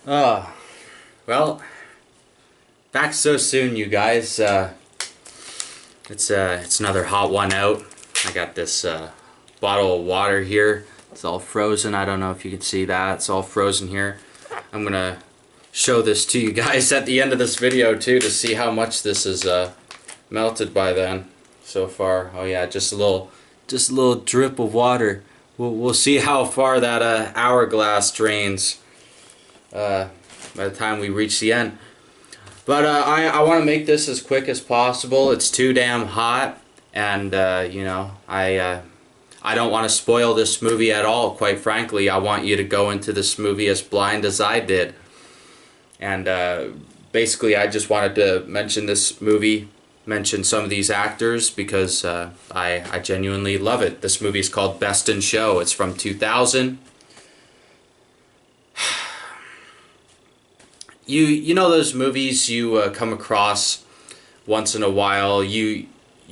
Oh, well, back so soon, you guys. It's another hot one out. I got this bottle of water here. It's all frozen. I don't know if you can see that. It's all frozen here. I'm gonna show this to you guys at the end of this video too to see how much this is melted by then so far. Oh yeah, just a little drip of water. We'll see how far that hourglass drains by the time we reach the end. But I want to make this as quick as possible. It's too damn hot, and I don't want to spoil this movie at all. Quite frankly, I want you to go into this movie as blind as I did. And basically, I just wanted to mention this movie, mention some of these actors because I genuinely love it. This movie is called Best in Show. It's from 2000. You know those movies you come across once in a while. You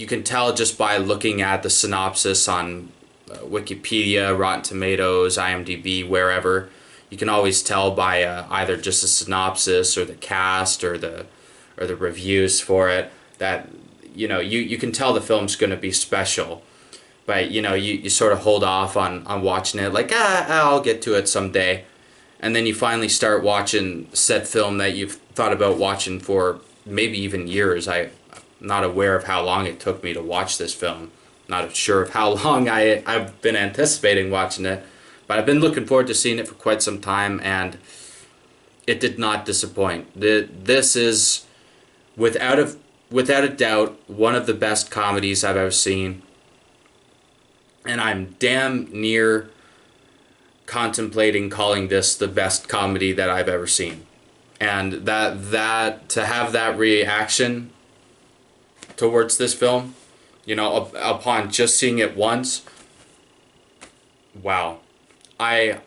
can tell just by looking at the synopsis on Wikipedia, Rotten Tomatoes, IMDb, wherever. You can always tell by either just a synopsis or the cast or the reviews for it that you can tell the film's going to be special. But you sort of hold off on watching it, like I'll get to it someday. And then you finally start watching said film that you've thought about watching for maybe even years. I'm not aware of how long it took me to watch this film. Not sure of how long I've been anticipating watching it. But I've been looking forward to seeing it for quite some time, and it did not disappoint. This is, without a doubt, one of the best comedies I've ever seen. And I'm damn near contemplating calling this the best comedy that I've ever seen. And that to have that reaction towards this film, upon just seeing it once, wow. I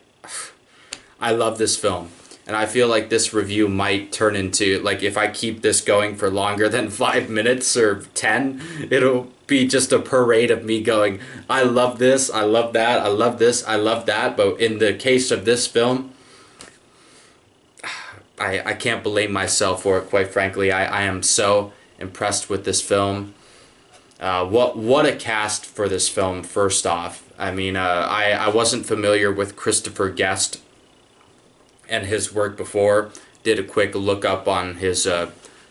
love this film. And I feel like this review might turn into, like, if I keep this going for longer than 5 minutes or 10, it'll be just a parade of me going, I love this, I love that, I love this, I love that. But in the case of this film, I can't blame myself for it, quite frankly. I am so impressed with this film. What a cast for this film, first off. I mean, I wasn't familiar with Christopher Guest and his work before. Did a quick look up on his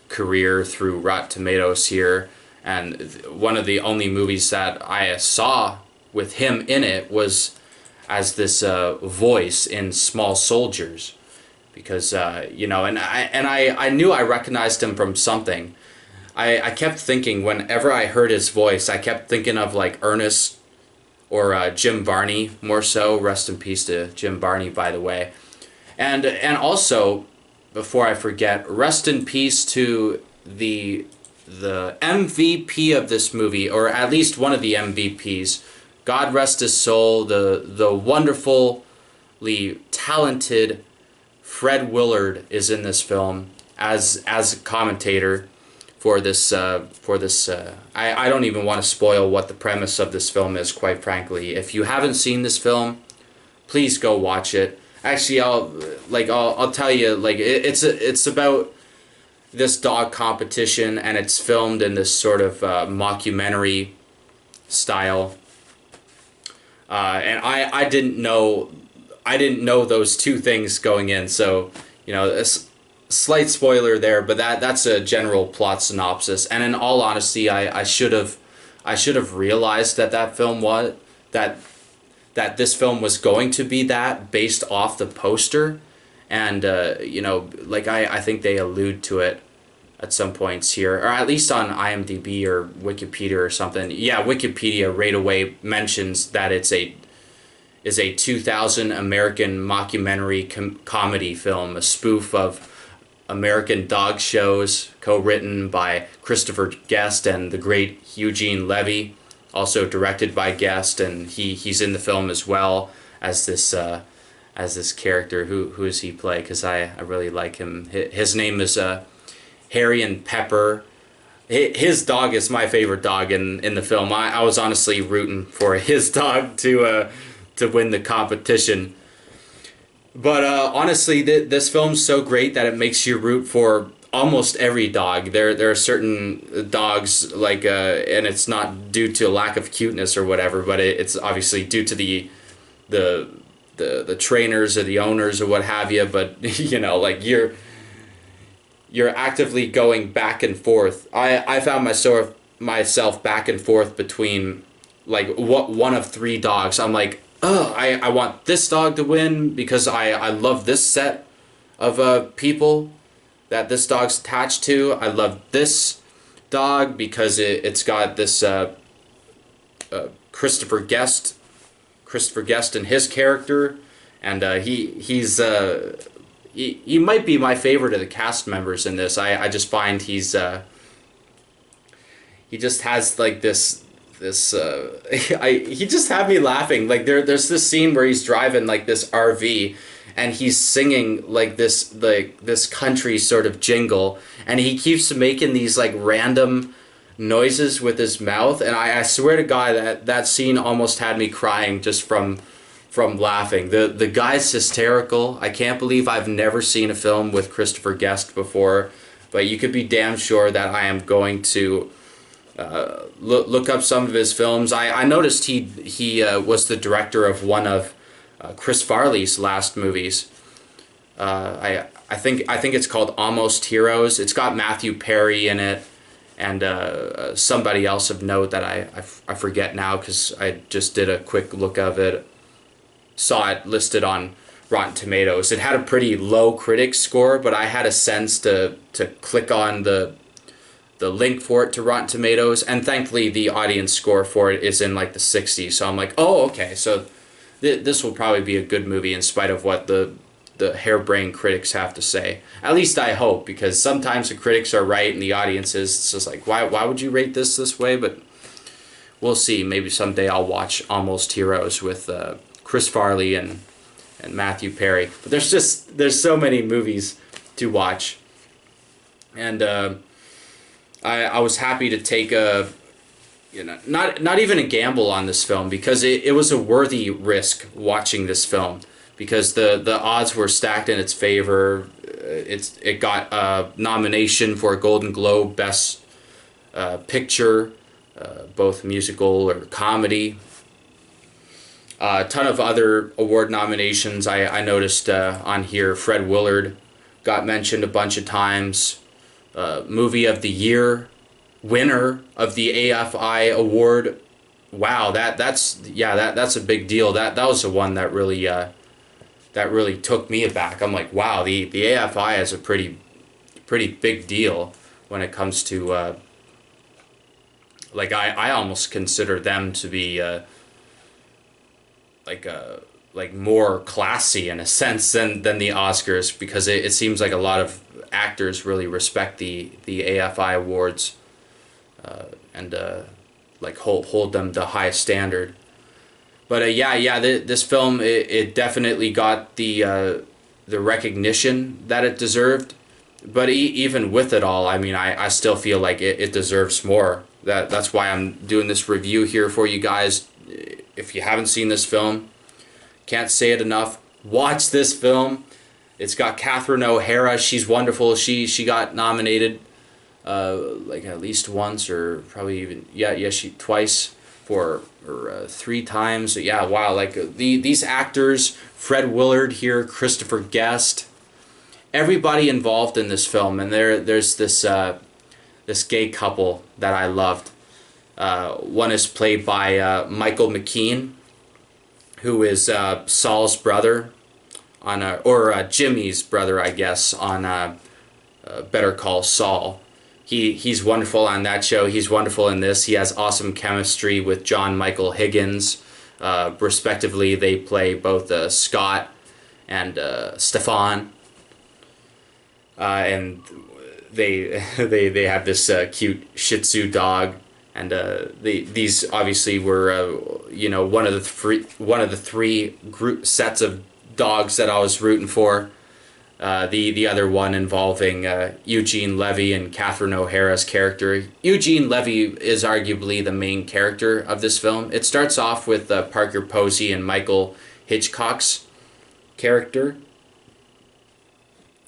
career through Rotten Tomatoes here, and one of the only movies that I saw with him in it was as this voice in Small Soldiers, because and I knew I recognized him from something. I kept thinking, whenever I heard his voice, I kept thinking of like Ernest or Jim Varney, more so. Rest in peace to Jim Varney, by the way. And also, before I forget, rest in peace to the MVP of this movie, or at least one of the MVPs. God rest his soul, the wonderfully talented Fred Willard is in this film as a commentator for this. I don't even want to spoil what the premise of this film is, quite frankly. If you haven't seen this film, please go watch it. Actually, I'll tell you, like, it's about this dog competition, and it's filmed in this sort of mockumentary style. And I didn't know those two things going in, so a slight spoiler there, but that's a general plot synopsis. And in all honesty, I should have realized that film was that this film was going to be that, based off the poster. And I think they allude to it at some points here, or at least on IMDb or Wikipedia or something. Yeah, Wikipedia right away mentions that it's a 2000 American mockumentary comedy film, a spoof of American dog shows, co-written by Christopher Guest and the great Eugene Levy, also directed by Guest, and he's in the film as well as this character. Who does he play? Because I really like him. His name is Harry and Pepper. His dog is my favorite dog in the film. I was honestly rooting for his dog to win the competition. But honestly, this film's so great that it makes you root for almost every dog. There are certain dogs like, and it's not due to a lack of cuteness or whatever, but it's obviously due to the the trainers or the owners or what have you. But you know, like you're actively going back and forth. I found myself back and forth between like what one of three dogs. I'm like, oh, I want this dog to win because I love this set of people that this dog's attached to. I love this dog because it's got this uh, Christopher Guest Christopher Guest and his character, and he might be my favorite of the cast members in this. I just find he just has like this he just had me laughing. Like there's this scene where he's driving like this RV and he's singing like this country sort of jingle, and he keeps making these like random noises with his mouth, and I swear to God that scene almost had me crying just from laughing. The guy's hysterical. I can't believe I've never seen a film with Christopher Guest before, but you could be damn sure that I am going to look up some of his films. I noticed he was the director of one of Chris Farley's last movies. I think it's called Almost Heroes. It's got Matthew Perry in it, and somebody else of note that I forget now because I just did a quick look of it. Saw it listed on Rotten Tomatoes. It had a pretty low critic score, but I had a sense to click on the link for it to Rotten Tomatoes, and thankfully the audience score for it is in like the 60s. So I'm like, oh, okay, so this will probably be a good movie in spite of what the harebrained critics have to say. At least I hope, because sometimes the critics are right and the audience is. It's just like, why would you rate this way? But we'll see. Maybe someday I'll watch Almost Heroes with Chris Farley and Matthew Perry. But there's so many movies to watch, and I was happy to take a not even a gamble on this film, because it was a worthy risk watching this film, because the odds were stacked in its favor. It got a nomination for a Golden Globe Best Picture, both musical or comedy. A ton of other award nominations I noticed on here. Fred Willard got mentioned a bunch of times. Movie of the Year winner of the AFI award. Wow, that's a big deal. That was the one that really took me aback. I'm like, wow, the AFI is a pretty big deal when it comes to like I almost consider them to be like more classy in a sense than the Oscars, because it seems like a lot of actors really respect the AFI awards and like hold them to high standard. But this film it definitely got the recognition that it deserved. But even with it all, I mean, I still feel like it deserves more. That's why I'm doing this review here for you guys. If you haven't seen this film, can't say it enough. Watch this film. It's got Catherine O'Hara. She's wonderful. She got nominated like at least once, or probably even she twice or 3 times. Yeah, wow. Like these actors, Fred Willard here, Christopher Guest, everybody involved in this film, and there's this gay couple that I loved. One is played by Michael McKean, who is Saul's brother or Jimmy's brother, I guess, on Better Call Saul. He's wonderful on that show. He's wonderful in this. He has awesome chemistry with John Michael Higgins. Respectively, they play both Scott and Stefan. And they have this cute Shih Tzu dog. And these obviously were one of the three group sets of dogs that I was rooting for. The other one involving Eugene Levy and Catherine O'Hara's character. Eugene Levy is arguably the main character of this film. It starts off with Parker Posey and Michael Hitchcock's character,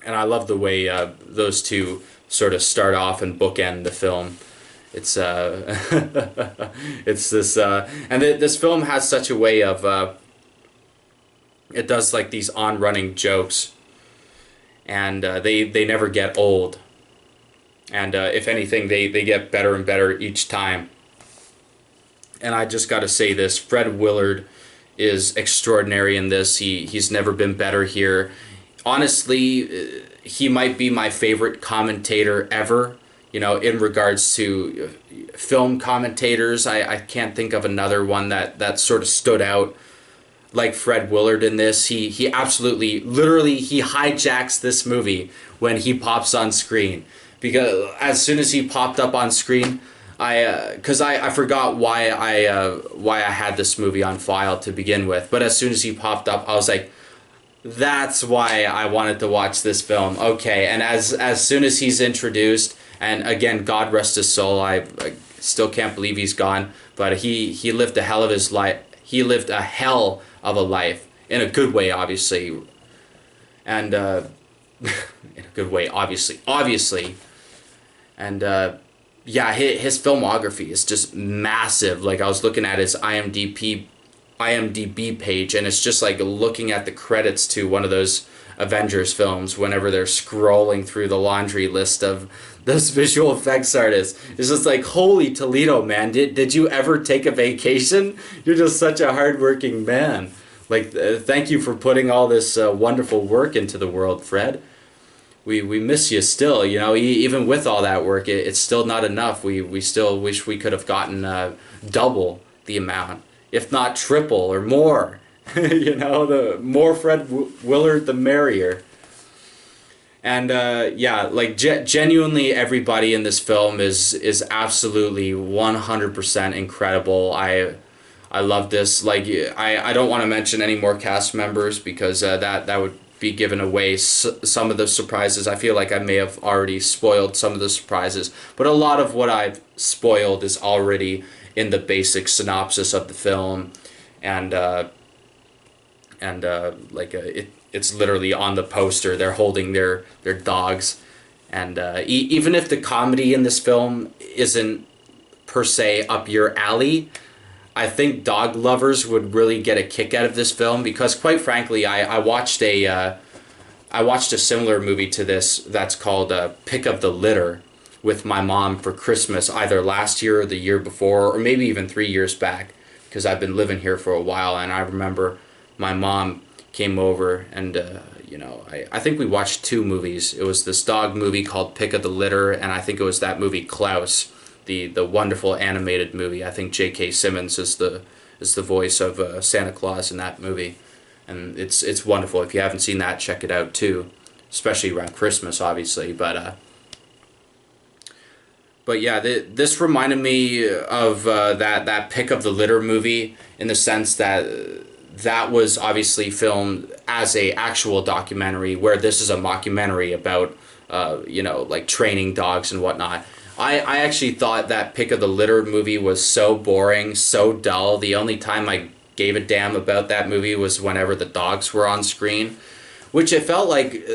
and I love the way those two sort of start off and bookend the film. It's it's this and this film has such a way of it does like these on running jokes, and they never get old, and if anything they get better and better each time. And I just got to say this, Fred Willard is extraordinary in this. He's never been better here. Honestly, he might be my favorite commentator ever. You know, in regards to film commentators, I can't think of another one that sort of stood out like Fred Willard in this. He absolutely, literally, he hijacks this movie when he pops on screen. Because as soon as he popped up on screen, because I forgot why I had this movie on file to begin with. But as soon as he popped up, I was like, that's why I wanted to watch this film. Okay, and as soon as he's introduced, and again, God rest his soul, I still can't believe he's gone, but he lived a hell of his life. He lived a hell of a life, in a good way, obviously, and in a good way, obviously, and yeah, his filmography is just massive. Like, I was looking at his IMDb page, and it's just like looking at the credits to one of those Avengers films whenever they're scrolling through the laundry list of those visual effects artists. It's just like, holy Toledo, man, did you ever take a vacation? You're just such a hardworking man. Like, thank you for putting all this wonderful work into the world, Fred. We miss you still, you know, even with all that work, it's still not enough. We still wish we could have gotten double the amount, if not triple or more. You know, the more Fred Willard, the merrier. And yeah, like genuinely everybody in this film is absolutely 100% incredible. I love this. Like, I don't want to mention any more cast members because that would be giving away some of the surprises. I feel like I may have already spoiled some of the surprises, but a lot of what I've spoiled is already in the basic synopsis of the film, and it's literally on the poster. They're holding their dogs, and even if the comedy in this film isn't per se up your alley, I think dog lovers would really get a kick out of this film, because quite frankly, I watched a similar movie to this that's called Pick Up the Litter with my mom for Christmas, either last year or the year before, or maybe even 3 years back, because I've been living here for a while, and I remember my mom came over, and you know, I think we watched two movies. It was this dog movie called Pick Up the Litter, and I think it was that movie Klaus, the wonderful animated movie. I think J.K. Simmons is the voice of Santa Claus in that movie, and it's wonderful. If you haven't seen that, check it out too, especially around Christmas, obviously. But yeah, this reminded me of that Pick Up the Litter movie, in the sense that was obviously filmed as a actual documentary, where this is a mockumentary about you know, like training dogs and whatnot. I actually thought that Pick of the Litter movie was so boring, so dull. The only time I gave a damn about that movie was whenever the dogs were on screen, which it felt like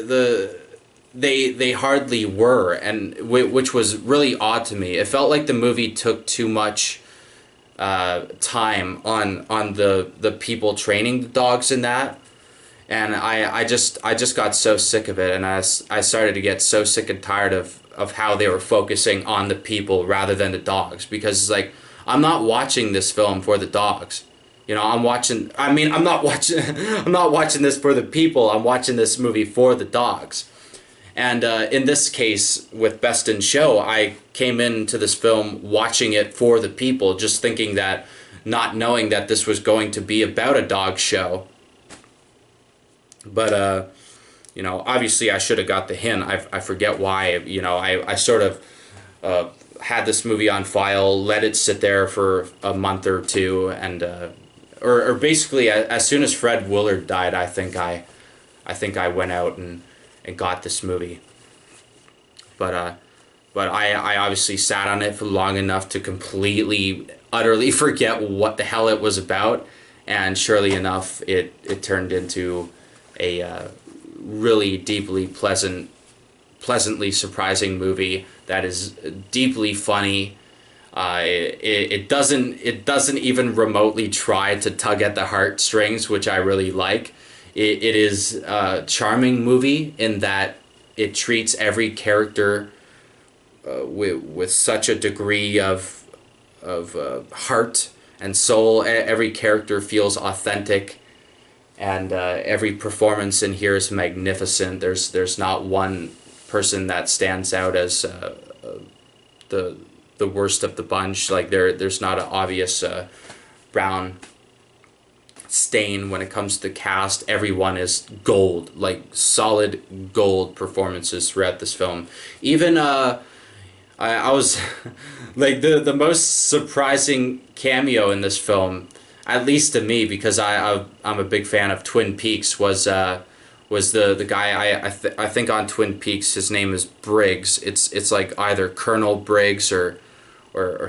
they hardly were, and which was really odd to me. It felt like the movie took too much time on the people training the dogs in that, and I just got so sick of it, and I started to get so sick and tired of how they were focusing on the people rather than the dogs, because it's like, I'm not watching this film for the dogs. You know, I'm not watching this for the people. I'm watching this movie for the dogs. And in this case, with Best in Show, I came into this film watching it for the people, just thinking that, not knowing that this was going to be about a dog show. But, you know, obviously I should have got the hint. I forget why. You know, I sort of had this movie on file, let it sit there for a month or two, and or basically as soon as Fred Willard died, I think I went out and got this movie. But I obviously sat on it for long enough to completely, utterly forget what the hell it was about, and surely enough, it turned into a really deeply pleasantly surprising movie that is deeply funny. It doesn't even remotely try to tug at the heartstrings, which I really like. It is a charming movie in that it treats every character with such a degree of heart and soul. Every character feels authentic, and every performance in here is magnificent. There's not one person that stands out as the the worst of the bunch. Like there's not an obvious brown stain when it comes to the cast. Everyone is gold, like solid gold performances throughout this film. Even I was like the most surprising cameo in this film, at least to me, because I'm a big fan of Twin Peaks, was the guy I think on Twin Peaks his name is Briggs. It's like either Colonel Briggs or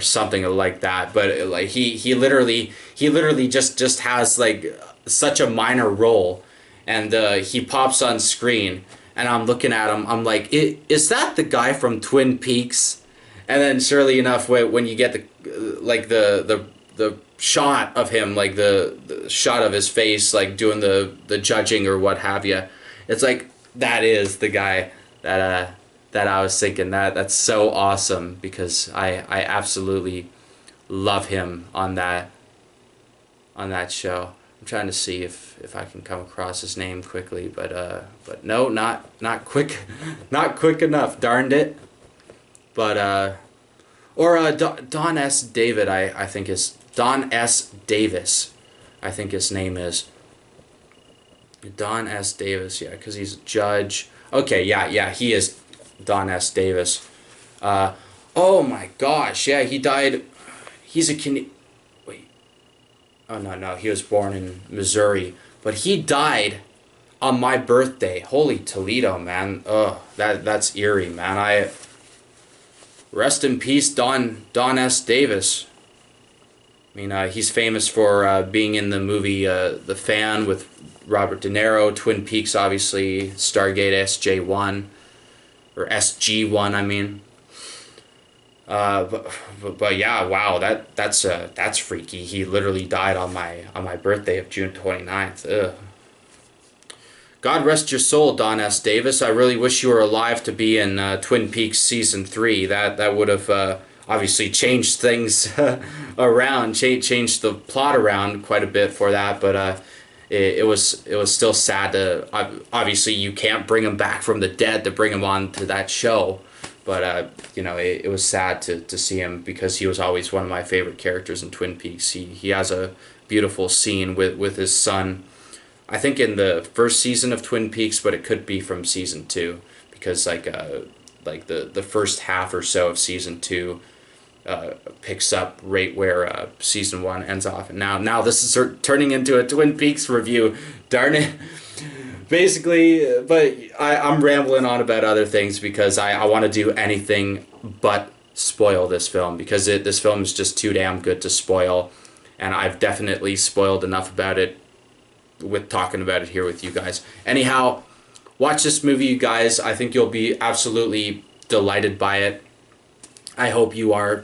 something like that. But like he literally just has like such a minor role, and he pops on screen, and I'm looking at him. I'm like, is that the guy from Twin Peaks? And then surely enough, when you get the shot of him, like the shot of his face, like doing the judging or what have you, it's like that is the guy that I was thinking. That's so awesome, because I absolutely love him on that show. I'm trying to see if I can come across his name quickly, but no, not quick not quick enough, darned it. But Don S. David, I think is Don S. Davis, I think his name is Don S. Davis. Yeah, because he's a judge. Okay, yeah, he is Don S. Davis. Oh my gosh, yeah, he died. He's a wait. Oh no, he was born in Missouri, but he died on my birthday. Holy Toledo, man. Ugh, that's eerie, man. Rest in peace, Don S. Davis. I mean, he's famous for being in the movie The Fan with Robert De Niro, Twin Peaks, obviously, Stargate SJ1, or SG1, I mean. But yeah, wow, that's freaky. He literally died on my birthday of June 29th. Ugh. God rest your soul, Don S. Davis. I really wish you were alive to be in Twin Peaks Season 3. That would have obviously changed things around, changed the plot around quite a bit for that, but it was still sad to... Obviously, you can't bring him back from the dead to bring him on to that show, but, you know, it was sad to see him, because he was always one of my favorite characters in Twin Peaks. He has a beautiful scene with his son, I think in the first season of Twin Peaks, but it could be from season 2, because like the first half or so of season 2 picks up right where season 1 ends off. And now this is turning into a Twin Peaks review. Darn it. Basically, but I'm rambling on about other things, because I want to do anything but spoil this film, because this film is just too damn good to spoil, and I've definitely spoiled enough about it with talking about it here with you guys. Anyhow, watch this movie, you guys. I think you'll be absolutely delighted by it. I hope you are.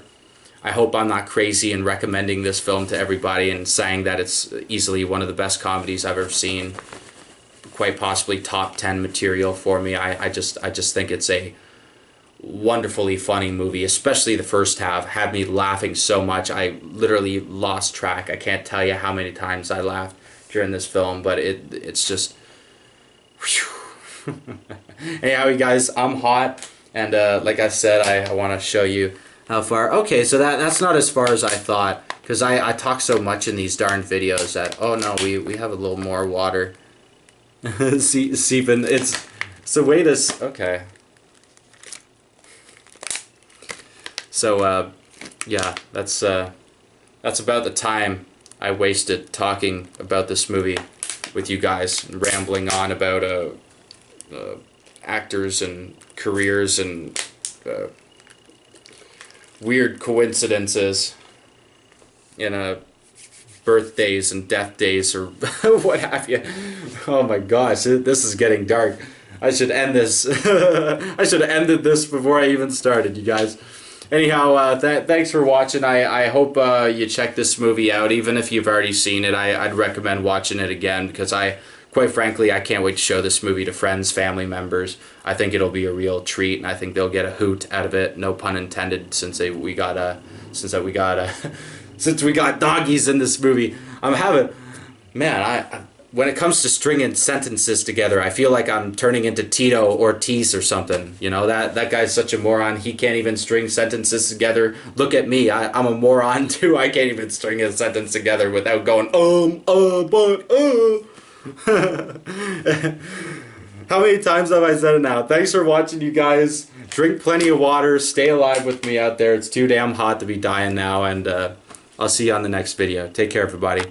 I hope I'm not crazy in recommending this film to everybody and saying that it's easily one of the best comedies I've ever seen. Quite possibly top 10 material for me. I just think it's a wonderfully funny movie, especially the first half. Had me laughing so much. I literally lost track. I can't tell you how many times I laughed during this film, but it's just... Anyhow, you guys, I'm hot, and like I said, I want to show you how far. Okay, so that's not as far as I thought, because I talk so much in these darn videos that, oh no, we have a little more water seeping. It's a way to... Okay. So, yeah, that's about the time I wasted talking about this movie with you guys, and rambling on about actors and careers and weird coincidences in a birthdays and death days or what have you. Oh my gosh, this is getting dark. I should end this. I should have ended this before I even started, you guys. Anyhow, thanks for watching. I hope you check this movie out. Even if you've already seen it, I'd recommend watching it again because quite frankly, I can't wait to show this movie to friends, family members. I think it'll be a real treat, and I think they'll get a hoot out of it. No pun intended, since we got doggies in this movie. I'm having, man, when it comes to stringing sentences together, I feel like I'm turning into Tito Ortiz or something. You know, that guy's such a moron. He can't even string sentences together. Look at me. I'm a moron too. I can't even string a sentence together without going, but. How many times have I said it now? Thanks for watching, you guys. Drink plenty of water. Stay alive with me out there. It's too damn hot to be dying now. And I'll see you on the next video. Take care, everybody.